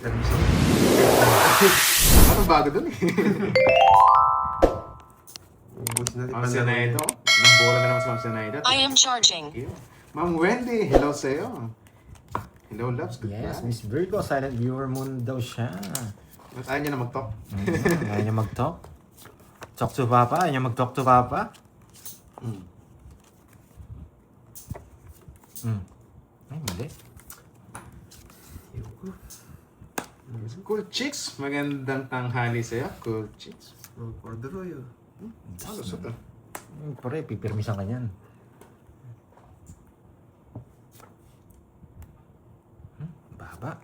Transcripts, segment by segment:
Anong bago dun eh? Ubus na Ma'am Sinaido. Ilang bola na naman si Ma'am Sinaido. I am charging. Ma'am Wendy, hello sa'yo. Hello, loves. Good Yes, night. Miss Virgo, silent viewer muna daw siya. Ba't ayaw niya na mag-talk? Ayaw niya mag-talk. Talk to Papa, ayaw niya mag-talk to Papa. Ay, mali. Cool Chicks, magandang tanghali sa'yo. Cool Chicks. Corduroy, oh. Ano sa to? Pare, pipirmisan ka niyan. Baba.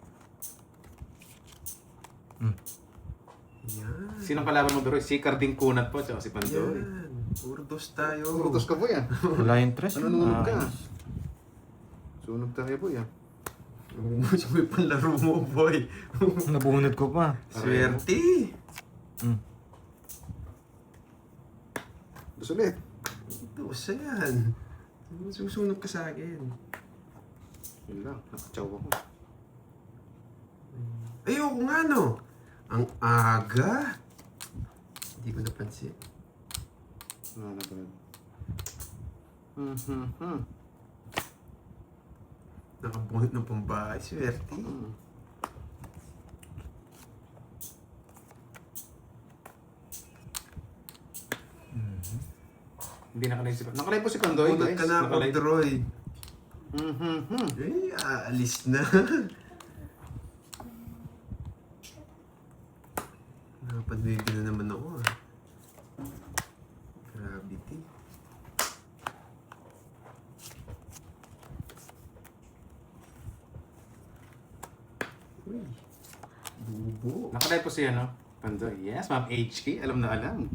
Yan. Sinong kalaban mo doon? Si Carding Kunat po, tsaka si Pandoy. Yan. Puro dos tayo. Utos ka po yan. Wala interest. Nanonood ka. Ayos. Sunog tayo po yan. Ubus mo yung panlaro mo, boy. Nabunod ko pa. Swerte. Gusto ulit. Dos yan. Susunog ka sa akin. Yun lang, nakatsaw ako. Ayoko nga, no. Ang aga. Hindi ko napansin. Ano na ba yun? Nakabunot ng pambahay. Swerte. Hindi nakalay si Pandoy. Nakalay po si Pandoy, Bunot guys. ka na, Nakalay. Corduroy. Aalis na. Napadwede na naman ako, ah. Gravity. Uy. Bubo. Nakalay po si ano? Pandoy. Yes, Ma'am HK. Alam na alam.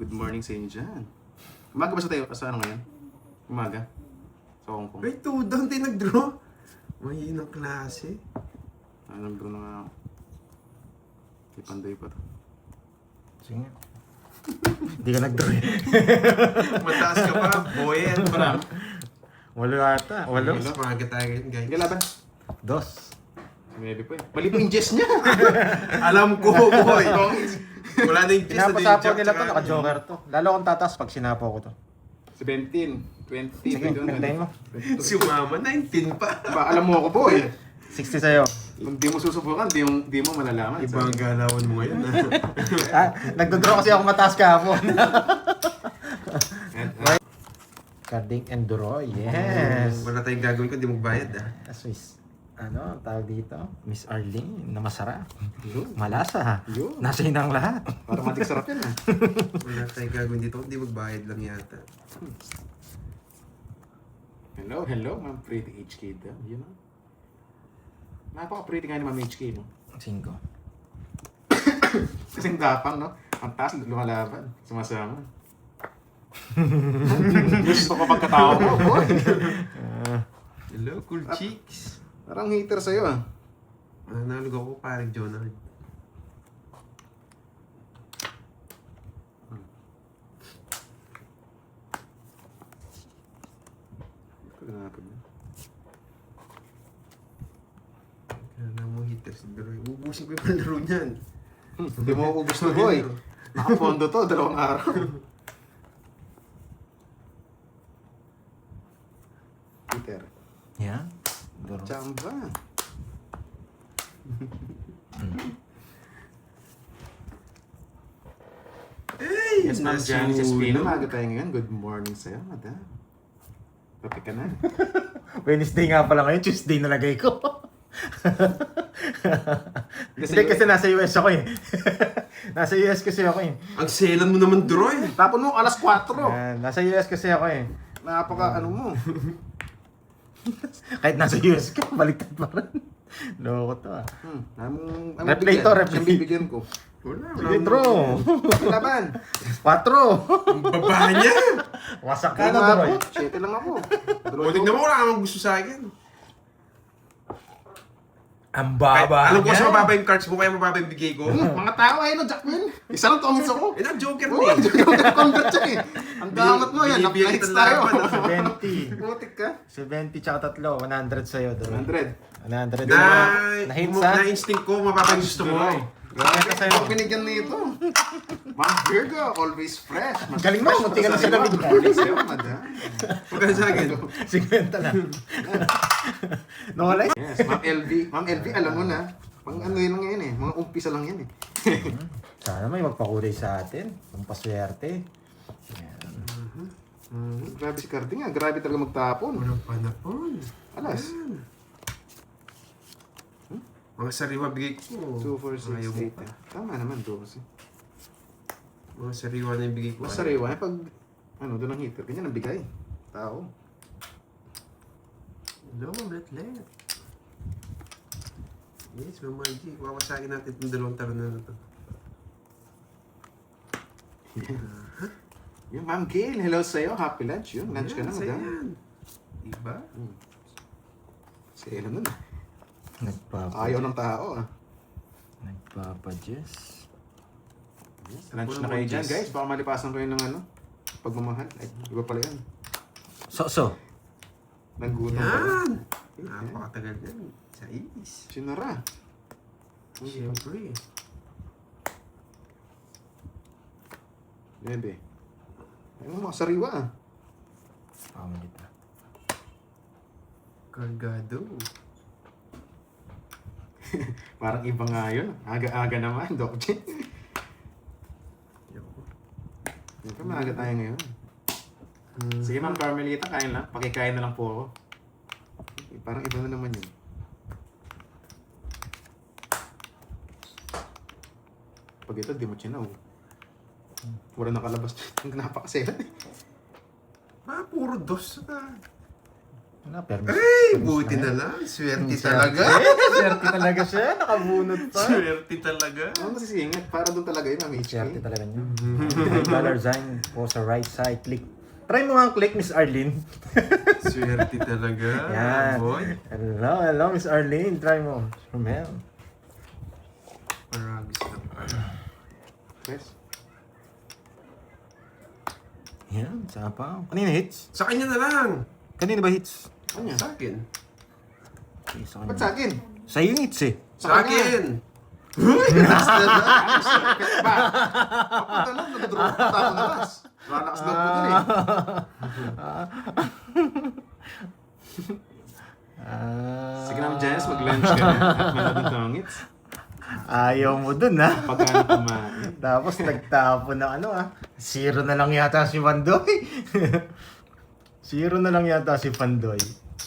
Good morning sa inyo dyan. Umaga ba sa tayo? Sa ano ngayon? Umaga? Sa Hong Kong. Ay, tudang din nag-draw. Mahinang klase. Alam ko na nga. Kay Pandoy pa to. Sige. Hindi ka nag-draw eh. Mataas ka pa, boy. Ano pa lang? Walo ata. Walo. Mas maaga tayo ngayon, guys. Sige, laban. Dos. Maybe po eh. Mali po yung Jess niya. Alam ko, boy. Wala na yung cheese na Pinapasapaw nila to, naka-joker to. Lalo kung tatas pag sinapaw ko to. 17, 20. Sige, kantayin mo. Si mama, 19 pa. Ba, alam mo ako po eh. 60 sa'yo. Kung di mo susubukan, di mo malalaman. Iba ang galawan mo ngayon, Nagdodraw kasi ako mataas kahapon. Carding Enduro, yes. Wala tayong gagawin kung di magbayad, Swiss. Ano, ang tawag dito? Miss Arlene, na masarap. Yun. Malasa. Yun. Nasa inang lahat. Automatic sarap yan ah. Wala tayong gagawin dito kung di magbayad lang yata. Hello, Ma'am Pretty HK daw. You know? Napaka-pretty nga ni Ma'am HK, no? 5. Kasing gapang, no? Ang taas, lumalaban. Sumasama. Gusto ko pagkatao mo, boy. Hello, cool chicks. Parang hater sa'yo, ah. Nalog ako, parang Jonah. Kailangan mo hitter si Droy. Ubusin ko yung palaro niyan. Hindi mo ubus na, boy. Nakapondo to, 2 araw. Hater. Yan. Duro. Chamba. Hey! Yes, Ma'am Janice Espino. Maga tayo ngayon. Good morning sa'yo, madam. Kape ka na. Wednesday nga pala ngayon, Tuesday nalagay ko. Hindi kasi nasa US ako eh. Nasa US kasi ako eh. Ang selan mo naman, Droy. Tapon mo, alas 4. Nasa US kasi ako eh. Napaka ano mo. Kahit nasa US ka, baliktad pa rin. Loko to ah. Anong Replay bigyan? to, replay. Siyang bibigyan ko. Wala, Sige, draw. Laban. 4. Ang baba niya. Wasak Kaya ka na, ako. Droy. 7 lang ako. O, tignan mo, wala namang gusto sa akin. Ang baba Alam ko sa niyan. mababa yung cards mo, kaya mababa yung bigay ko. Mga tao ay no, Jackman. Isa lang tongits ako. Eh, na, Joker Oo, mo eh. convert yan eh. Ang damat mo yan. Binibigyan Uplights kita tayo. laban, 70. Putik ka. 70 tsaka 3. 100 sa'yo, Droy. 100. 100. Na-hits, ha? Na-instinct ko, mababa yung gusto mo. Grabe Ito sa'yo. Ang binigyan nito. Ma'am Virgo, always fresh. Mas Galing mo, fresh munti ka pa na sa iba. lamig. Galing sa'yo, madam. Huwag ka na sa akin. 50 lang. No, like? Yes, Ma'am LV. Ma'am LV, alam mo na. Pang ano yun lang yan eh. Mga umpisa lang yan eh. Sana may magpakulay sa atin. Ang paswerte. Grabe si Carding nga. Grabe talaga magtapon. Walang panapon. Alas. Mga sariwa bigay ko. 2, 4, 6, Ayaw mo 8. pa. Tama naman, 12. Mga sariwa na yung bigay ko. Mas sariwa. Eh, pag ano, doon ang heater. Ganyan ang bigay. Tao. Hello, Letlet. Yes, Mama G. Wawasagin natin itong dalawang taro na ito. Yung Ma'am Gail, hello sa'yo. Happy lunch. Yun, lunch ka na, madam. Yan. Diba? Si Ella nun. Nagpapa. Ayaw ng tao ah. Nagpapa-Jess. Lunch na kayo dyan, guys. Baka malipasan ko yun ng ano. Pagmamahal. Ay, iba pala yan. So. Nanggutom pala. Yan. Napakatagal yan. Sa is. Sinara. Siyempre. Bebe. Ayun, mga sariwa ah. Pamalita. Cargado. Parang iba nga yun. Aga-aga naman, Doc Jen. Siyempre, maaga tayo ngayon. Sige, Ma'am Carmelita, kain lang. Pakikain na lang po ako. Parang iba na naman yun. Pag ito, di mo chinaw. Wala nakalabas. Napakaselan eh. Puro dos ka. Wala, permis. Ay, buti na lang. Swerte talaga. Swerte talaga siya. Nakabunot pa. Swerte talaga. Ano masisingit? Para doon talaga yun, Ma'am Swerte HP. talaga niya. Dollar sign po sa right side. Click. Try mo nga ang click, Miss Arlene. Swerte talaga. Yan. Boy. Hello, Miss Arlene. Try mo. From hell. Paragis lang pala. Yes. Yan, saan pa? Kanina hits? Sa kanya na lang. Kanina ba hits? Ano yan? Sa akin. Okay, sa Ba't sa kanya. akin? Sa yung hits eh. Sa akin. Ba? Papunta lang, nagdodrop pa tayo na las. Relax daw po dun eh. Sige naman, Janice, mag-lunch ka na. At manood ng tongits. Ayaw mo dun ha. Pagkano kumain. Tapos nagtapon na ano ah. Zero na lang yata si Pandoy. Zero na lang yata si Pandoy.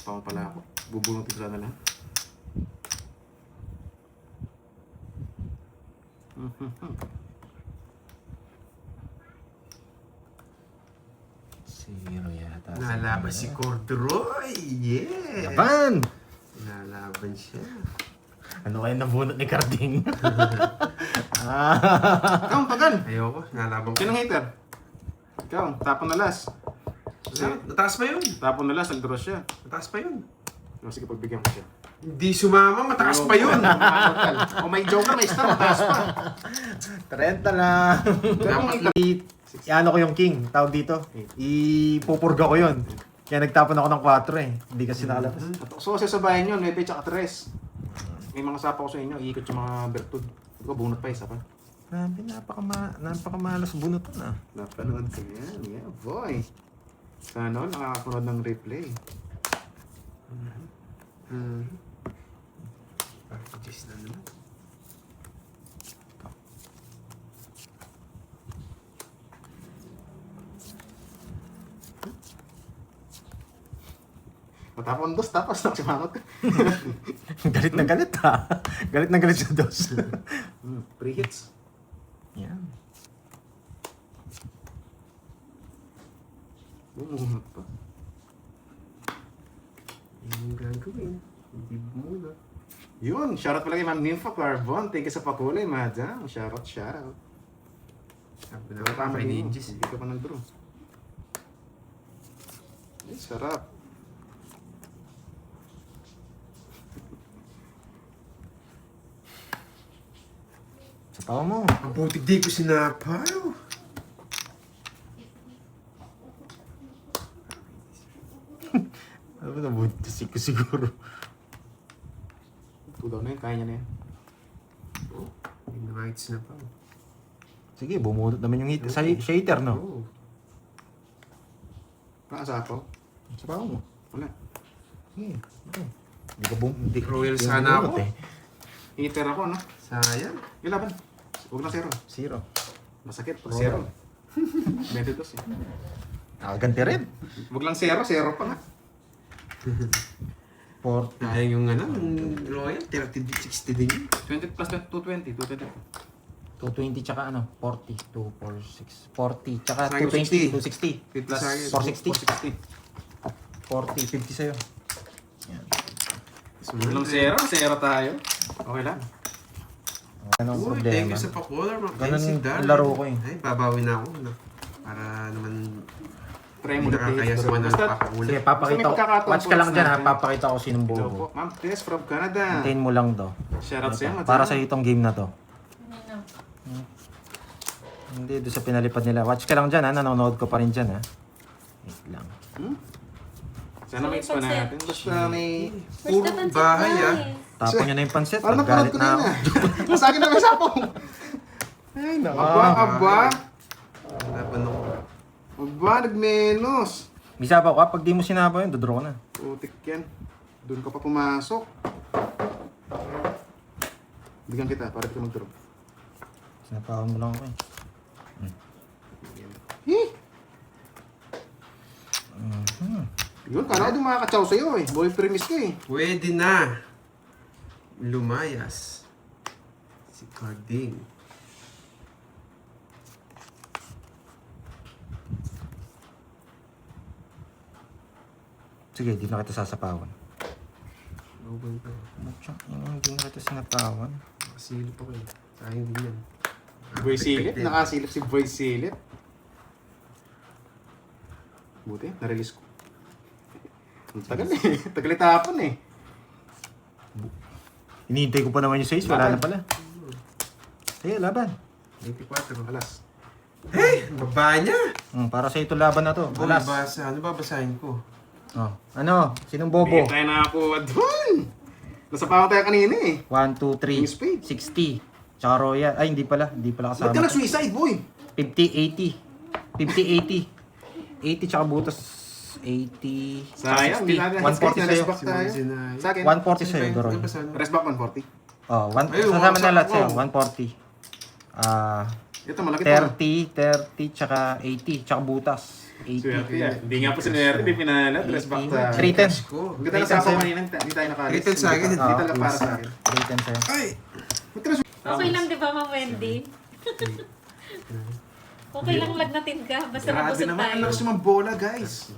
Pao pala ako. Bubunot ito na lang. Zero yata. Nalaban si Corduroy. Yeah. Laban! Nalaban siya. Ano kaya nabunot ni Carding? Ikaw, tagal. Ayoko. Nalaban ko. Sinong hater? Ikaw, tapon na las. Nataas pa yun. Tapon na las, nag-draw siya. Nataas pa yun. O, sige, pagbigyan ko siya. Hindi sumama. Mataas pa yun. O may joker, may star, mataas pa. 30 lang. Dapat Ano ko yung king, tawag dito. Ipupurga ko yun. Kaya nagtapon ako ng 4 eh. Hindi kasi nakalabas. So, sasabayan nyo, 9 tsaka 3. May mga sapa ko sa inyo, iikot yung mga bertud. Ikaw, bunot pa isa pa. Grabe, napakamalas bunutan ah. Napanood ko yan. Yeah, boy. Sana all nakakapunod ng replay. Packages na naman. Matapon dos, tapos nakasimangot ka. Galit na galit ha. Galit na galit sa dos. Pre-hits. Yan. Bumuhunot pa. Yung gagawin. Hindi muna. Yun, shoutout pala kay Ma'am Nympha Carbon. Thank you sa pakulay, madam. Shoutout. Sabi na Tama ako, din mo. ninjas. Hindi ka pa nag-draw. Ay, sarap. Sinapaw mo. Ang putik di ko sinapaw. Ano ba nabuntis ko siguro? 2 daw na yun, kaya niya na yan. Oh, hindi na kahit sinapaw. Sige, bumulot naman yung hit. Sa shater, no? Oo. Nakasapaw. Sapaw mo. Wala. Sige. Ito. Hindi ka hindi Royal hindi sana bumulot ako. eh. Heater ako, no? Sayang. Yung laban. Huwag na zero. Zero. Masakit pag Oo. zero. 22 eh. Nakaganti rin. Huwag lang zero, zero pa nga. 40. Sayang yung yung Royal, 30-60 din yun. 20 plus 220, 220. 220 tsaka ano? 40. 246. 40 tsaka Sayang 220. 260. Plus Sayang. 460. 40. 50 sa'yo. Yan. Huwag lang zero, zero tayo. Okay lang. Anong Uy, thank problema? you sa pa-color, mga Ganun Casey, yung darling. laro ko eh. Ay, babawi na ako. Para naman Try hindi mo nakakaya sa mga Basta, nagpapakula. Sige, papakita Kasi may ko. pagkakataon Watch ka lang points dyan ha. natin. Papakita ko sinong Hello po. bobo. Ma'am Tess from Canada. Hintayin mo lang to. Shoutout sa'yo, Madam. Para sa itong game na to. Hindi, doon sa pinalipad nila. Watch ka lang dyan ha. Nanonood ko pa rin dyan ha. Wait lang. Sana may pa natin. Basta may... Puro bahay, ah. Tapon nyo na yung pansit. Parang napanood Naggalit ko na na ako. yun. Sa akin na may sapong. Ay, nako. Aba. Laban ako. Aba, nagmenos. Misa pa ka, pag di mo sinabaw yun, dodraw ka na. Putik yan. Doon ka pa pumasok. Bigyan kita, para di ka mag-drop. Sinapawan mo lang ako eh. Eh! Yun, kala ko di makakatsaw sa'yo eh. Boy premise ka eh. Pwede na. Lumayas. Si Carding. Sige, di na kita sasapawan. Logan pa. Mutsang ina, hindi na kita sinapawan. Nakasilip ako eh. Sayang din yan. Boy silip, nakasilip si Boy silip. Buti, na-release ko. Ang tagal eh. Tagal itapon eh. Hinihintay ko pa naman yung 6, wala na pala. Sige, laban. 84. Alas. Hey! Baba niya! Para sa ito laban na to. Boy, Alas. basa. Ano babasahin ko? Oh. Ano? Sinong bobo? Bigyan tayo na ako doon. Nasa pawang tayo kanina eh. 1, 2, 3, Yung spade. 60. Tsaka Royal. Ay, hindi pala. Hindi pala Ba't ka kasama. nag-suicide, boy? 50, 80. 50, 80. 80 tsaka butas 80. Sayang, hindi natin 140 na-rest sa'yo. back tayo. Sinay. Sa akin, 140 sa'yo, Doroy. Ano basahin mo? rest back 140. Oh, Ayun, sasama na lahat ako. sa'yo. 140. Ito, malaki to. 30, tsaka 80. Tsaka butas. 80. Swerte yan. Hindi nga po sinuwerte, hindi pinalat. Rest back tayo. 310. Ko. Hindi tayo nasapaw kanina, hindi tayo nakalis. Eight ten sa akin. Hindi talaga para sa akin. 310 sa'yo. Ay! Okay lang, di ba, Ma'am Wendy? Okay lang lagnatin ka, basta Grabe mabusog naman, ang tayo. lakas yung bola, guys.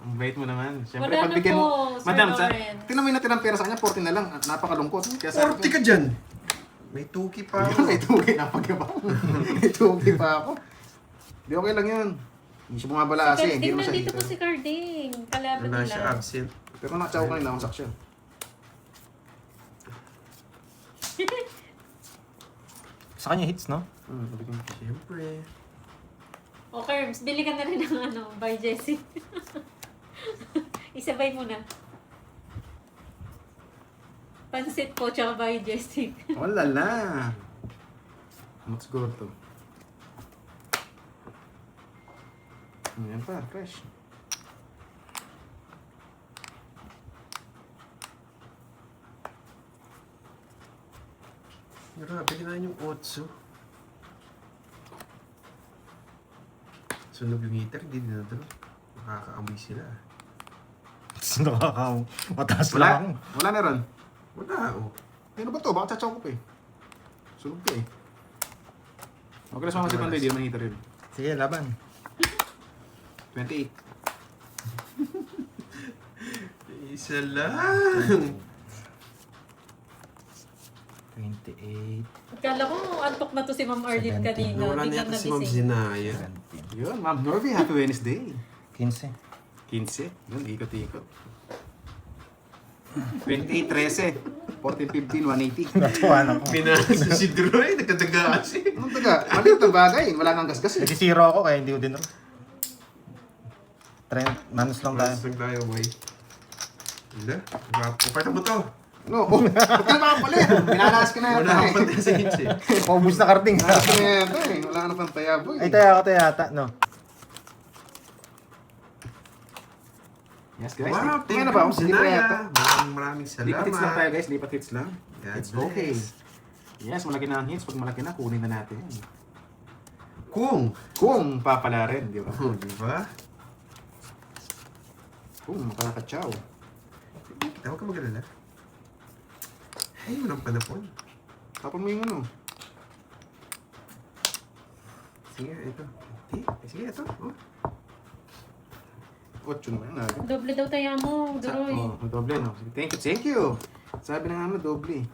Ang bait mo naman. Siyempre, Wala na pagbigyan mo. po, Sir Madam, Lawrence. tingnan mo yung natirang pera sa kanya, 40 na lang. At napakalungkot. Kaya sabi 40 ka dyan! May tuki pa Ayun, ako. may tugi na pagkabang. May tugi pa ako. Di okay lang yun. Hindi siya bumabala kasi. Hindi Carding, naman siya nandito po hitter. si Carding. Kalaban Wala siya nila. absent. Pero nakatsaw ko kanina, masak siya. Sa kanya hits, no? Siyempre. O, Kerbs, bili ka na rin ng ano, by Jessie. Isabay mo na. Pansit po, tsaka by Jessie. Wala na. Let's go to. Yan pa, fresh. Grabe, kinain yung otso. Sunog yung heater, hindi dinadalo. Nakakaamoy sila. Mataas Wala. lang ako. Wala na ron. Wala, oh. Ano ba to? Baka tsatsaw ko pa eh. Sunog ka eh. Okay lang sa si Pandoy, di naman hitter yun. Sige, laban. 28. Isa lang. 28. Kala ko, antok na to si Ma'am Arlene 17. kanina. Nawala na Biglang yata si Ma'am nagising. Zinaya. 17. Yun, Ma'am Norby, happy Wednesday. 15. 15. Yun, ikot-ikot. 28-13. 14-15, 180. Natuwa na ko. Pinasa si Droy, nagkadaga kasi. Anong taga? Maliit na bagay. Wala nang gasgas eh. Nag-zero ako kaya hindi ko din. Trend, manus lang tayo. Masasag tayo, boy. Hindi. Pupata mo to. No, oh, ba't ka naman pala? Pinalas ka na Wala yata akong eh. pantay sa hits eh. Paubos na karting. Pinalas ka na yata eh. Wala ka na pang tayaboy. Ay, tayo ako yata, no? Yes guys. Wow, Tingnan na ba? you, Hindi pa yata. Maraming Lipat hits lang salamat. tayo guys. Lipat hits lang. God It's okay. bless. Yes, malaki na ang hits. Pag malaki na, kunin na natin. Kung papala rin, di ba? Oh, di ba? Kung makakatsaw. Tawag ka mag-alala. Ay, walang panapon. Tapon mo yung ano. Sige, ito. Sige, ito. Oh. 8 naman. Doble daw tayo mo, Duroy. Oh, doble no. Thank you, thank you. Sabi na nga mo, doble.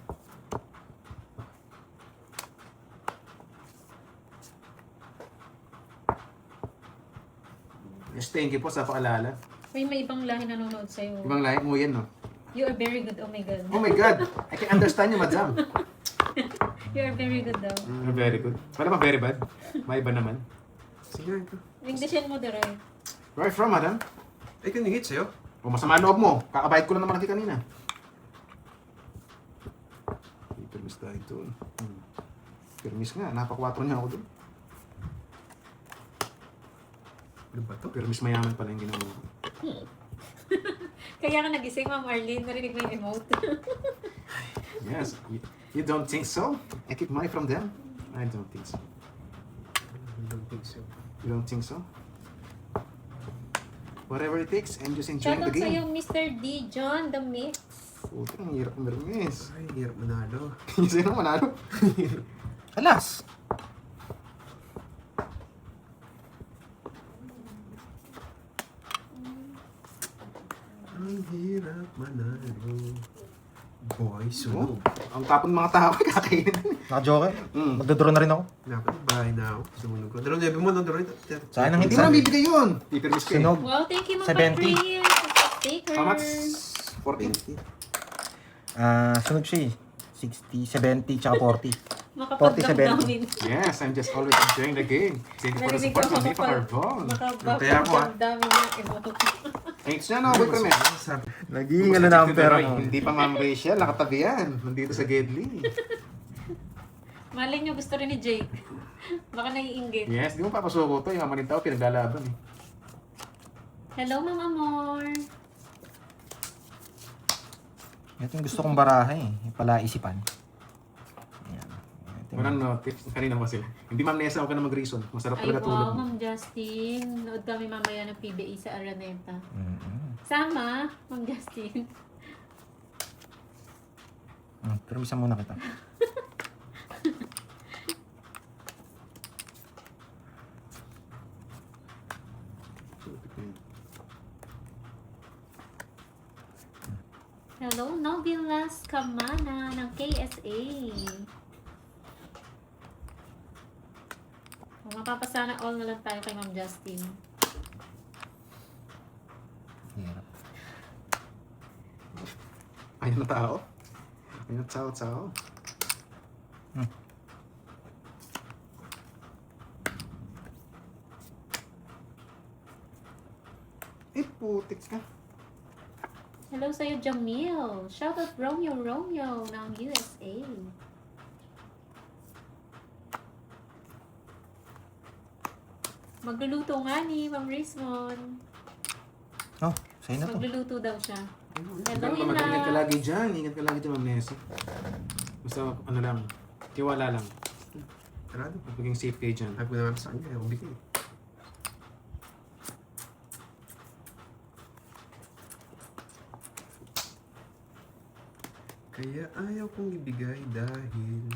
Yes, thank you po sa paalala. May ibang lahi nanonood sa'yo. Ibang lahi mo yan, no? You are very good, oh my God. Oh my God! I can understand you, madam. You are very good daw. Very good. Wala ba very bad? May iba naman. Sige, ito. Englishin mo, Duroy. Oh, Where from, madam? Ay, kaningit sa'yo. O masama loob mo. Kakabayad ko lang naman lagi kanina. Permis tayo doon. Permis nga. Napa-4 niya ako doon. Ano ba to? Permis mayaman pala yung ginawa ko. Kaya ka nagising, Ma'am Arlene. Narinig mo yung emote. Yes. You don't think so? I keep money from them? I don't think so. I don't think so. You don't think so? Whatever it takes, I'm just enjoying the Shoutout sa'yo, game. Mr. D. John, the mix. Puta, ang hirap ng permis. Ay, hirap manalo. Sino manalo? Alas! Ang hirap manalo. Boy, sunog. Ang tapon mga tao, kakainin. Naka-joker. Magdodraw na rin ako. Dapat bahay na ako. Sumunod ko. Dalawang nebe mo, no? Dalawang Sayang ang Hindi hits. mo na bibigay yun. Di permis ka eh. Sinog. Wow, thank you, Ma'am 70. Patrice. Stickers. How much? 14? Sunog siya eh. 60, 70, tsaka 40. 40, 70. Makapagdamdamin. Yes, I'm just always enjoying the game. Thank you for the Narinig support ko from Nipa Carbon. Kaya ako, ah. Makapagdamdamin ng emote. Thanks na, no, boy permis. Sabi. Naging ano na ang pera mo. Hindi pa Ma'am Rachel, nakatabi yan. Nandito sa Gedli. Malay nyo, gusto rin ni Jake. Baka naiinggit. Yes, di mo papasuko to. Yung mamanin tao, pinaglalaban eh. Hello, Ma'am Amor. Ito yung gusto kong baraha eh. Yung pala isipan. Ayan. Ito yung- Walang tips. Kanina ba sila? Hindi Ma'am Nessa, huwag ka na mag-reason. Masarap Ay, talaga tulog wow, mo. Ma'am Justin. Nood kami mamaya ng PBA sa Araneta. Mm-mm. Sama, Ma'am Justin. Pero misa muna kita. Hello, Nobilas Kamana ng KSA. Mapapasana all na lang tayo kay Ma'am Justin. Hirap. Ayun na tao. Ayun na tao. Putik ka. Hello sa'yo, Jamil. Shoutout Romeo ng USA. Magluluto nga ni Ma'am Rismon. Oh, sa'yo na to. Magluluto daw siya. Hello, Pero mag-ingat ka Ina. lagi dyan. Ingat ka lagi dyan, Ma'am Nessa. Basta, ano lang, tiwala lang. Tarado. Maging safe kayo dyan. Sabi ko naman sa kanya, ubi ka eh. Kaya ayaw kong ibigay dahil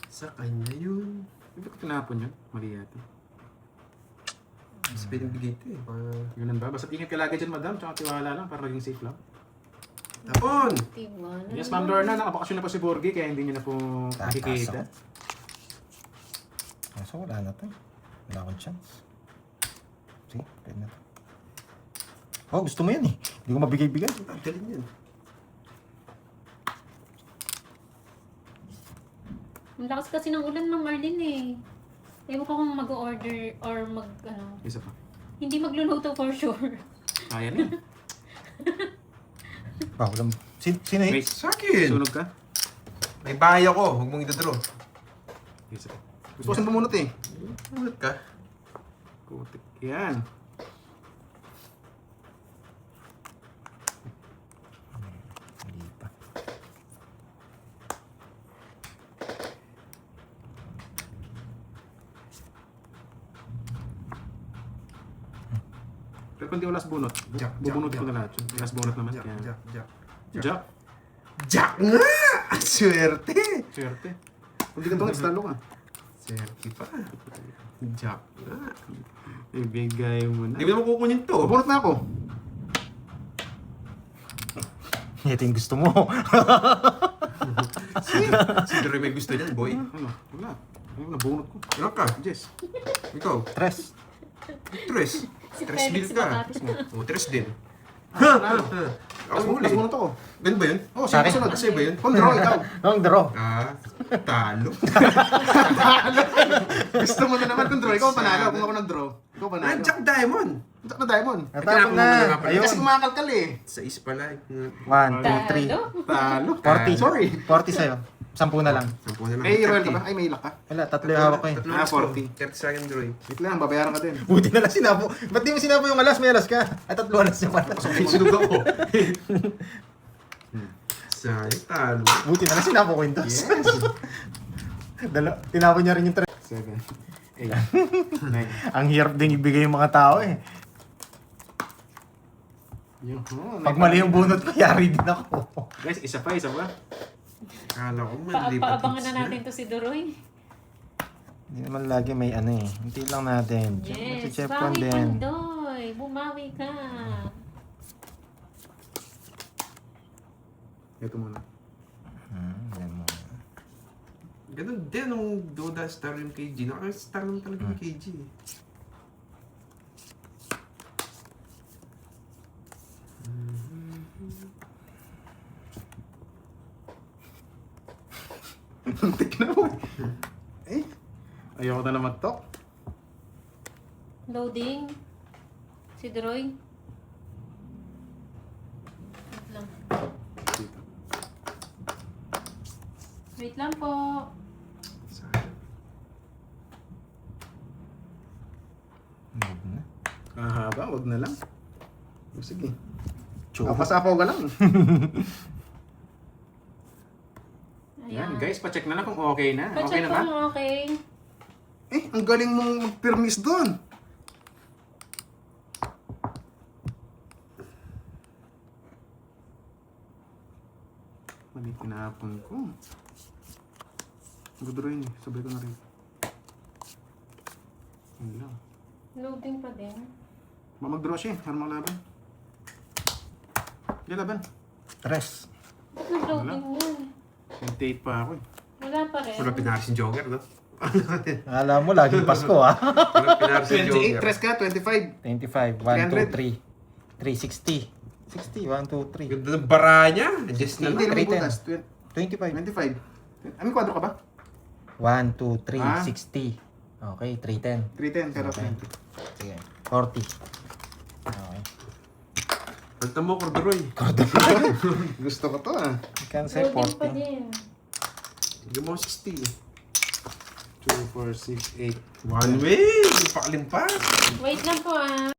sa kanya yun. Hindi ko tinapon yun. Mali yata. Mas pwedeng bigay ito eh. Ganun ba? Basta ingat ka lagi dyan, madam. Tsaka tiwala lang para maging safe lang. Tapon! Tiwala. Yes, Ma'am Lorna. Nakabakasyon na po si Borgie kaya hindi niyo na po nakikita. So, wala na to. Wala akong chance. Sige, pwede na to. Oh, gusto mo yan eh. Hindi ko mabigay-bigay. Ang galing yan. Ang lakas kasi ng ulan, Ma'am Marlene eh. Ewan ko kung mag-order or Isa pa. hindi magluluto for sure. Kaya na. Walang... Sino eh? Wait, Sa akin. sunog ka? May bahay ako. Huwag mong idodraw. Isa pa. Gusto ko saan bumunot eh. Ulit ka. Putik. Yan. Hindi pa. Pero kung di wala sa bunot, Jack, bubunot Jack, ko na lahat yun. Last bunot naman. Jack, Yan. Jack, Jack. Jack. Jack nga! Swerte! Swerte. Kung di ka tungit, talo ka. Swerte pa. Jack nga. Ibigay mo na. Hindi mo naman kukunin to. Bubunot na ako. Ito yung gusto mo. Si Dre may gusto niyan, boy. Ano? Wala. Ayun, nabunot ko. Ilan ka? Jess. Ikaw? Tres. Tres. Si Tres Felix din ka. Bacatis. O, tres din. Ano? Ako huli. Last bunot ako. Ganun ba yun? Oh, Sorry. sino sunod? Kasi ba yun? Control, ikaw. Ang draw. Ah, talo. Gusto mo na naman control. Ikaw panalo. Kung ako nag-draw. Ikaw Ah, panalo. Jack Diamond. Jack na diamond. Natapon Kailangan mo na. na nga pala. Ayun. Kasi kumakalkal eh. Sa is pala. 1, 2, 3. Talo. Talo. 40. Sorry. 40 sa'yo. 10 na lang. Sampu na lang. Eh, royal ka ba? Ay, may ilak ka. Wala, tatlo yung hawak ko eh. Ah, 40. 30 sa akin, Droy. Wait lang, babayaran ka din. Buti na lang sinabo. Ba't di mo sinabo yung alas? May alas ka. Ay, tatlo alas yung alas. Sunog ako. Sayang, talo. Buti na lang sinabo ko yung dos. Yes. Tinapon niya rin yung 3. 7, 8, 9. Ang hirap din ibigay yung mga tao eh. Yun. Oh, Pag mali yung bunot ko, yari din ako. Guys, isa pa, isa pa. Kala ko malipat. Paabangan na natin to si Doroy. Hindi naman lagi may ano eh. Hindi lang natin. Si Yes, Chef bawi din. Pandoy. Bumawi ka. Ito muna. Yan mo. Ganun din nung Doda star yung KG. Naka-star naman talaga yung KG. eh. Tignan mo. Eh, ayoko na lang mag-talk. Loading. Si Doroy. Wait lang. Dito. Wait lang po. Sayang. Haba, wag na lang. O, sige. Chupa. Apasapaw ka lang. Ayan. Yan, guys, pa-check na lang kung okay na. Okay Pa-check na ko ba? kung okay. Eh, ang galing mong mag-permis doon. Mali, tinapon ko. Gudroy niya, sabay ko na rin. Yun lang. Loading pa din. Mag-draw siya, para maglaban. Hindi laban. Tres. Ba't nag-loading yan? 28 pa ako eh. Wala pa rin. Wala pinaris yung Joker, no? Alam mo, laging Pasko ah. Wala pinaris yung 28, Joker. tres ka, 25. 25, 1, 2, 3. 360. 60, 1, 2, 3. Ganda ng bara niya. Adjust na Hindi lang. naman 310. butas. 25. 25. May kwadro ka ba? 1, 2, 3, Ah. 60. Okay, 310. 310, pero Okay. 20. Sige, 40. Okay. Kanta mo, Cordroy. Gusto ko to ah. Cancel, Loading pa 40. din. Sige mo, 60. 2, 4, 6, 8. One way. Pakalimpas. Wait lang po ah.